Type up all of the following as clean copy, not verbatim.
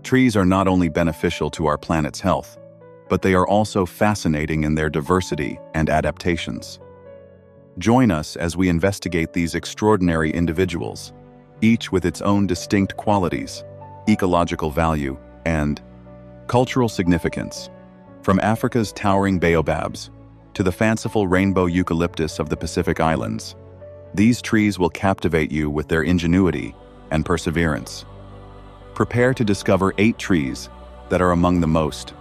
Trees are not only beneficial to our planet's health, but they are also fascinating in their diversity and adaptations. Join us as we investigate these extraordinary individuals, each with its own distinct qualities, ecological value, and cultural significance. From Africa's towering baobabs to the fanciful rainbow eucalyptus of the Pacific Islands, these trees will captivate you with their ingenuity and perseverance. Prepare to discover 8 trees that are among the most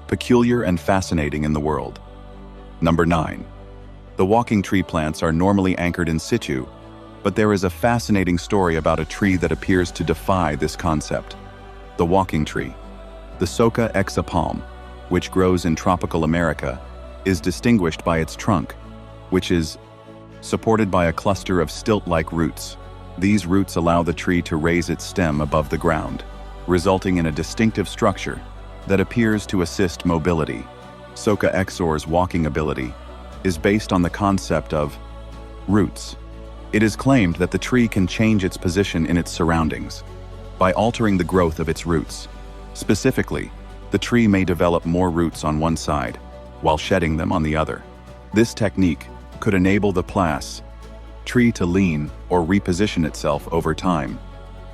peculiar and fascinating in the world. Number 9. The walking tree plants are normally anchored in situ, but there is a fascinating story about a tree that appears to defy this concept. The walking tree. The Soka exa palm, which grows in tropical America, is distinguished by its trunk, which is supported by a cluster of stilt-like roots. These roots allow the tree to raise its stem above the ground, resulting in a distinctive structure that appears to assist mobility. Soka exa's walking ability is based on the concept of roots. It is claimed that the tree can change its position in its surroundings by altering the growth of its roots. Specifically, the tree may develop more roots on one side while shedding them on the other. This technique could enable the tree to lean or reposition itself over time.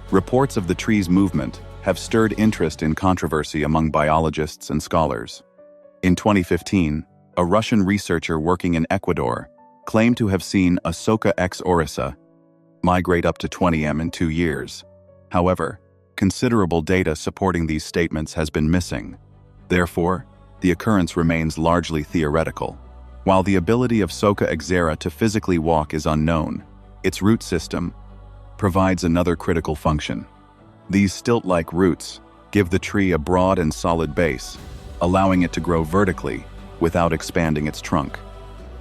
Reports of the tree's movement have stirred interest in controversy among biologists and scholars. In 2015, a Russian researcher working in Ecuador claimed to have seen a Soka ex orisa migrate up to 20 m in 2 years. However, considerable data supporting these statements has been missing. Therefore, the occurrence remains largely theoretical. While the ability of Soka exera to physically walk is unknown, its root system provides another critical function. These stilt-like roots give the tree a broad and solid base, allowing it to grow vertically without expanding its trunk.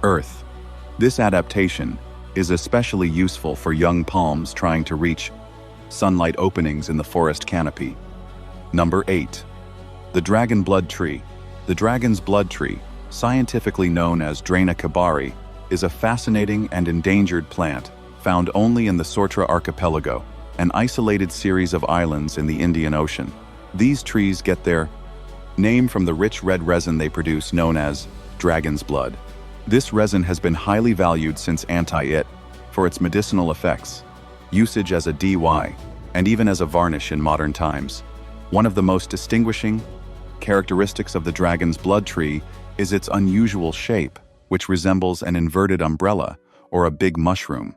Earth. This adaptation is especially useful for young palms trying to reach sunlight openings in the forest canopy. Number 8. The dragon blood tree. The dragon's blood tree, scientifically known as Drana kibari, is a fascinating and endangered plant found only in the Sortra archipelago, an isolated series of islands in the Indian Ocean. These trees get their name from the rich red resin they produce known as dragon's blood. This resin has been highly valued since anti-it for its medicinal effects, usage as a dye, and even as a varnish in modern times. One of the most distinguishing characteristics of the dragon's blood tree is its unusual shape, which resembles an inverted umbrella or a big mushroom.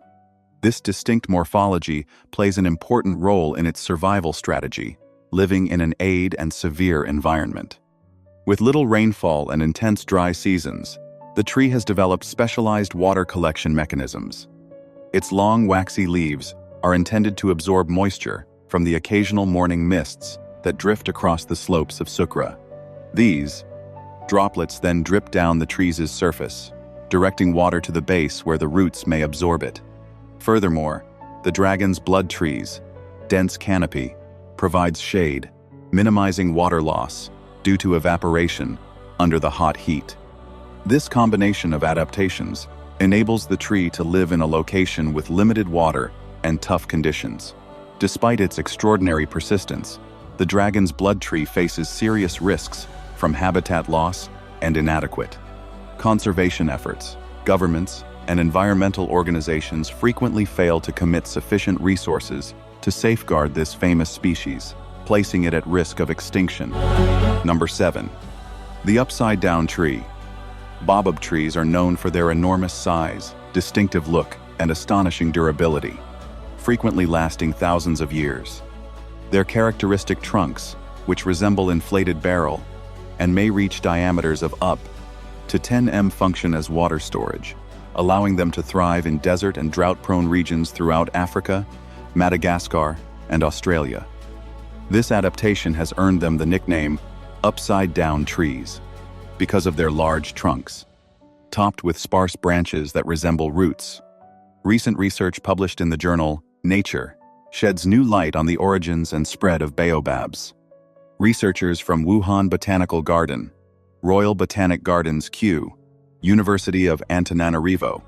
This distinct morphology plays an important role in its survival strategy, living in an arid and severe environment. With little rainfall and intense dry seasons, the tree has developed specialized water collection mechanisms. Its long, waxy leaves are intended to absorb moisture from the occasional morning mists that drift across the slopes of Sukra. These droplets then drip down the tree's surface, directing water to the base where the roots may absorb it. Furthermore, the dragon's blood tree's dense canopy provides shade, minimizing water loss due to evaporation under the hot heat. This combination of adaptations enables the tree to live in a location with limited water and tough conditions. Despite its extraordinary persistence, the dragon's blood tree faces serious risks from habitat loss and inadequate conservation efforts. Governments and environmental organizations frequently fail to commit sufficient resources to safeguard this famous species, placing it at risk of extinction. Number 7. The upside-down tree. Baobab trees are known for their enormous size, distinctive look, and astonishing durability, frequently lasting thousands of years. Their characteristic trunks, which resemble inflated barrel and may reach diameters of up to 10 m, function as water storage, allowing them to thrive in desert and drought-prone regions throughout Africa, Madagascar, and Australia. This adaptation has earned them the nickname upside-down trees because of their large trunks, topped with sparse branches that resemble roots. Recent research published in the journal Nature sheds new light on the origins and spread of baobabs. Researchers from Wuhan Botanical Garden, Royal Botanic Gardens Kew, University of Antananarivo,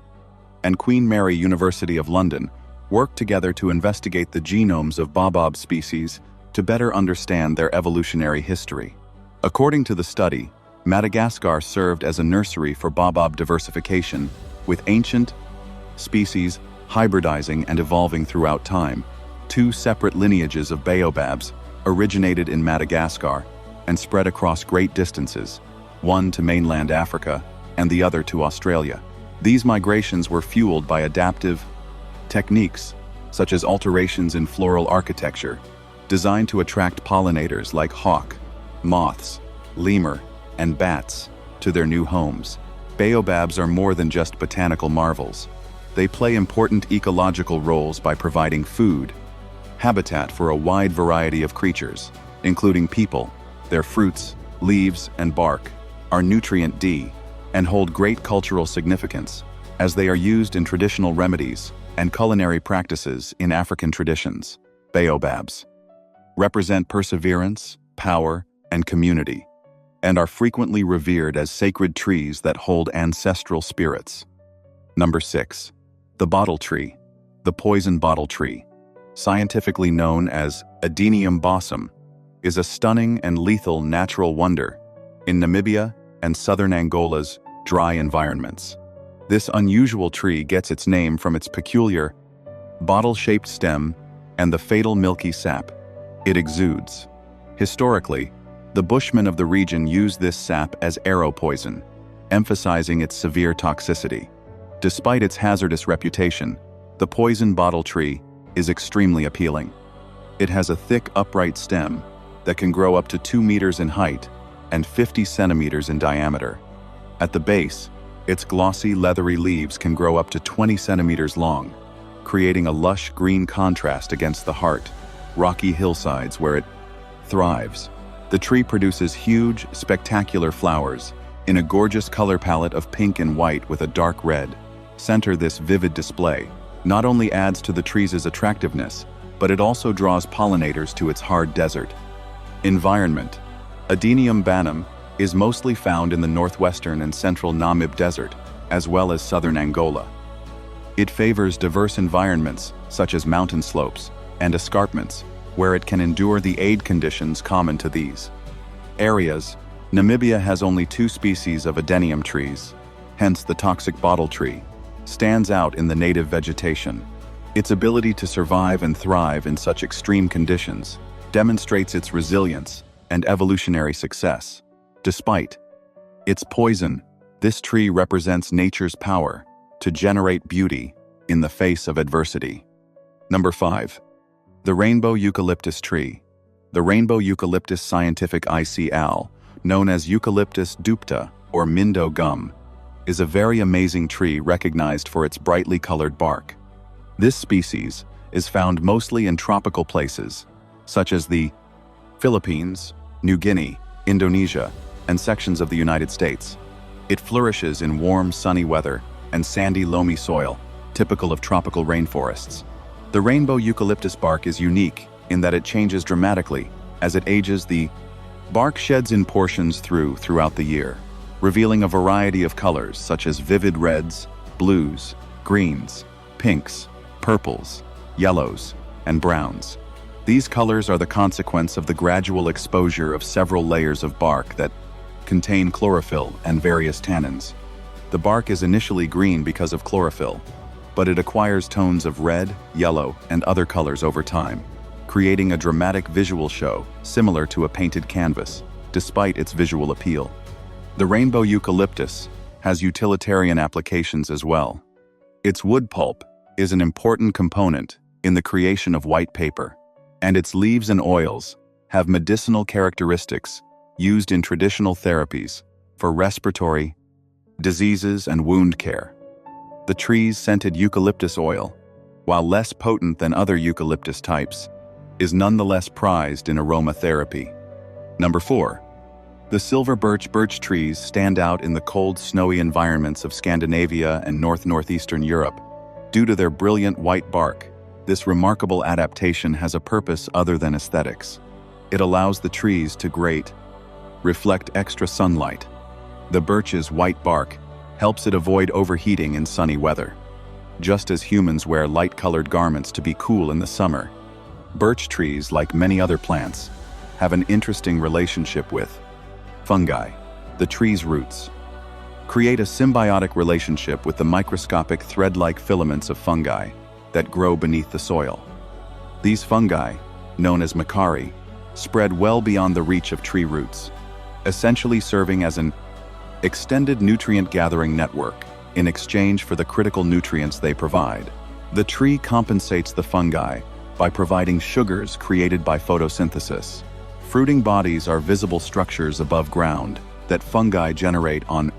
and Queen Mary University of London worked together to investigate the genomes of baobab species to better understand their evolutionary history. According to the study, Madagascar served as a nursery for baobab diversification, with ancient species hybridizing and evolving throughout time. Two separate lineages of baobabs originated in Madagascar and spread across great distances, one to mainland Africa and the other to Australia. These migrations were fueled by adaptive techniques, such as alterations in floral architecture, designed to attract pollinators like hawk, moths, lemur, and bats to their new homes. Baobabs are more than just botanical marvels. They play important ecological roles by providing food, habitat for a wide variety of creatures, including people. Their fruits, leaves, and bark are nutrient D and hold great cultural significance, as they are used in traditional remedies and culinary practices in African traditions. Baobabs represent perseverance, power, and community, and are frequently revered as sacred trees that hold ancestral spirits. Number 6. The bottle tree. The poison bottle tree, scientifically known as Adenium bossum, is a stunning and lethal natural wonder in Namibia and southern Angola's dry environments. This unusual tree gets its name from its peculiar, bottle-shaped stem and the fatal milky sap it exudes. Historically, the Bushmen of the region used this sap as arrow poison, emphasizing its severe toxicity. Despite its hazardous reputation, the poison bottle tree is extremely appealing. It has a thick, upright stem that can grow up to 2 meters in height and 50 centimeters in diameter. At the base, its glossy, leathery leaves can grow up to 20 centimeters long, creating a lush green contrast against the heart, rocky hillsides where it thrives. The tree produces huge, spectacular flowers in a gorgeous color palette of pink and white with a dark red. Center this vivid display not only adds to the tree's attractiveness, but it also draws pollinators to its hard desert. Environment. Adenium banum is mostly found in the northwestern and central Namib Desert, as well as southern Angola. It favors diverse environments, such as mountain slopes and escarpments, where it can endure the arid conditions common to these areas. Namibia has only 2 species of adenium trees, hence the toxic bottle tree stands out in the native vegetation. Its ability to survive and thrive in such extreme conditions demonstrates its resilience and evolutionary success. Despite its poison, this tree represents nature's power to generate beauty in the face of adversity. Number 5. The rainbow eucalyptus tree. The rainbow eucalyptus scientific ICL, known as Eucalyptus dupta or Mindo gum, is a very amazing tree recognized for its brightly colored bark. This species is found mostly in tropical places, such as the Philippines, New Guinea, Indonesia, and sections of the United States. It flourishes in warm, sunny weather and sandy, loamy soil, typical of tropical rainforests. The rainbow eucalyptus bark is unique in that it changes dramatically as it ages. The bark sheds in portions throughout the year, revealing a variety of colors such as vivid reds, blues, greens, pinks, purples, yellows, and browns. These colors are the consequence of the gradual exposure of several layers of bark that contain chlorophyll and various tannins. The bark is initially green because of chlorophyll, but it acquires tones of red, yellow, and other colors over time, creating a dramatic visual show similar to a painted canvas, despite its visual appeal. The rainbow eucalyptus has utilitarian applications as well. Its wood pulp is an important component in the creation of white paper, and its leaves and oils have medicinal characteristics used in traditional therapies for respiratory diseases and wound care. The tree's scented eucalyptus oil, while less potent than other eucalyptus types, is nonetheless prized in aromatherapy. Number 4. The silver birch trees stand out in the cold, snowy environments of Scandinavia and northeastern Europe. Due to their brilliant white bark, this remarkable adaptation has a purpose other than aesthetics. It allows the trees to reflect extra sunlight. The birch's white bark helps it avoid overheating in sunny weather. Just as humans wear light-colored garments to be cool in the summer, Birch trees, like many other plants, have an interesting relationship with fungi. The tree's roots create a symbiotic relationship with the microscopic thread-like filaments of fungi that grow beneath the soil. These fungi, known as Macari, spread well beyond the reach of tree roots, essentially serving as an extended nutrient-gathering network in exchange for the critical nutrients they provide. The tree compensates the fungi by providing sugars created by photosynthesis. Fruiting bodies are visible structures above ground that fungi generate on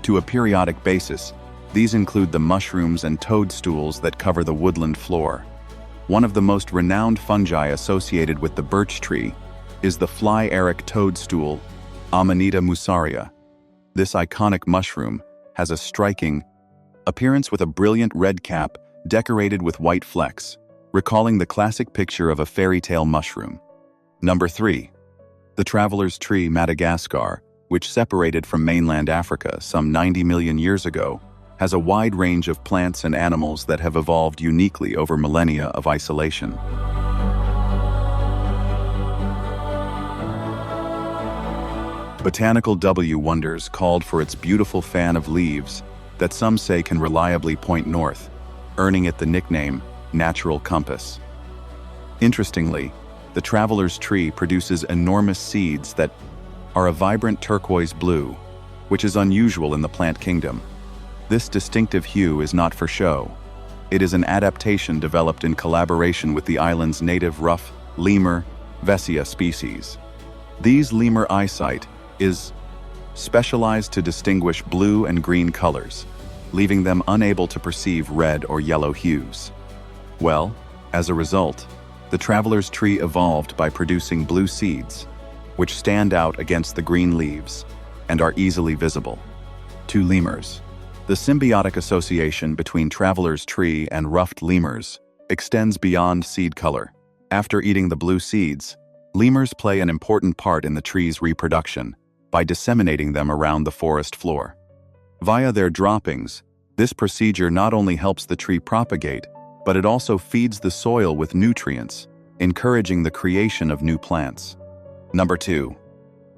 a periodic basis. These include the mushrooms and toadstools that cover the woodland floor. One of the most renowned fungi associated with the birch tree is the fly-eric toadstool, Amanita muscaria. This iconic mushroom has a striking appearance with a brilliant red cap decorated with white flecks, recalling the classic picture of a fairy tale mushroom. Number 3. The traveler's tree, Madagascar, which separated from mainland Africa some 90 million years ago, has a wide range of plants and animals that have evolved uniquely over millennia of isolation. Botanical W Wonders called for its beautiful fan of leaves that some say can reliably point north, earning it the nickname Natural Compass. Interestingly, the traveler's tree produces enormous seeds that are a vibrant turquoise blue, which is unusual in the plant kingdom. This distinctive hue is not for show. It is an adaptation developed in collaboration with the island's native rough lemur Vessia species. These lemur eyesight is specialized to distinguish blue and green colors, leaving them unable to perceive red or yellow hues. Well, as a result, the traveler's tree evolved by producing blue seeds, which stand out against the green leaves and are easily visible. To lemurs. The symbiotic association between traveler's tree and ruffed lemurs extends beyond seed color. After eating the blue seeds, lemurs play an important part in the tree's reproduction by disseminating them around the forest floor. Via their droppings, this procedure not only helps the tree propagate, but it also feeds the soil with nutrients, encouraging the creation of new plants. Number 2.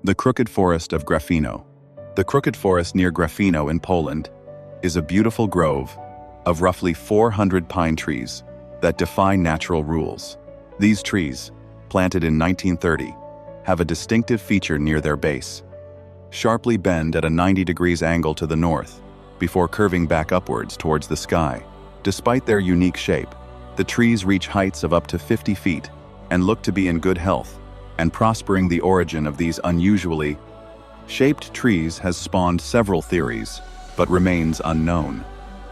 The Crooked Forest of Grafino. The Crooked Forest near Grafino in Poland is a beautiful grove of roughly 400 pine trees that defy natural rules. These trees, planted in 1930, have a distinctive feature near their base. Sharply bend at a 90 degrees angle to the north, before curving back upwards towards the sky. Despite their unique shape, the trees reach heights of up to 50 feet and look to be in good health, and prospering. The origin of these unusually shaped trees has spawned several theories, but remains unknown.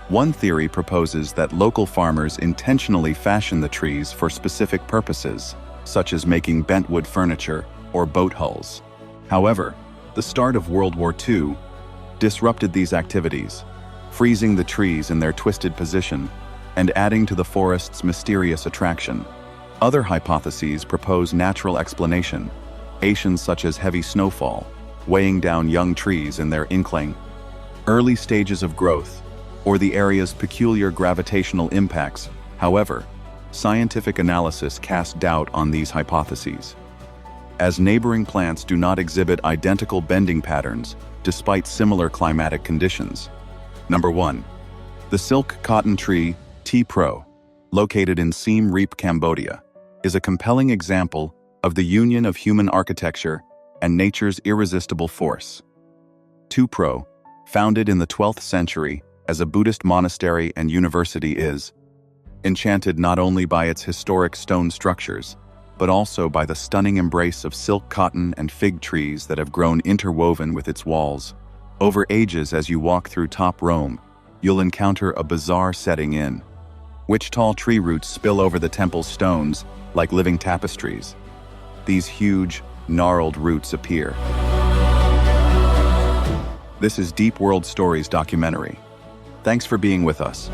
One theory proposes that local farmers intentionally fashion the trees for specific purposes, such as making bentwood furniture or boat hulls. However, the start of World War II disrupted these activities, freezing the trees in their twisted position and adding to the forest's mysterious attraction. Other hypotheses propose natural explanations such as heavy snowfall, weighing down young trees in their inkling, early stages of growth, or the area's peculiar gravitational impacts. However, scientific analysis casts doubt on these hypotheses, as neighboring plants do not exhibit identical bending patterns despite similar climatic conditions. Number 1. The silk cotton tree, T. pro, located in Siem Reap, Cambodia, is a compelling example of the union of human architecture and nature's irresistible force. T. pro, founded in the 12th century as a Buddhist monastery and university, is enchanted not only by its historic stone structures, but also by the stunning embrace of silk cotton and fig trees that have grown interwoven with its walls. Over ages, as you walk through Top Rome, you'll encounter a bizarre setting in which tall tree roots spill over the temple's stones like living tapestries. These huge, gnarled roots appear. This is Deep World Stories documentary. Thanks for being with us.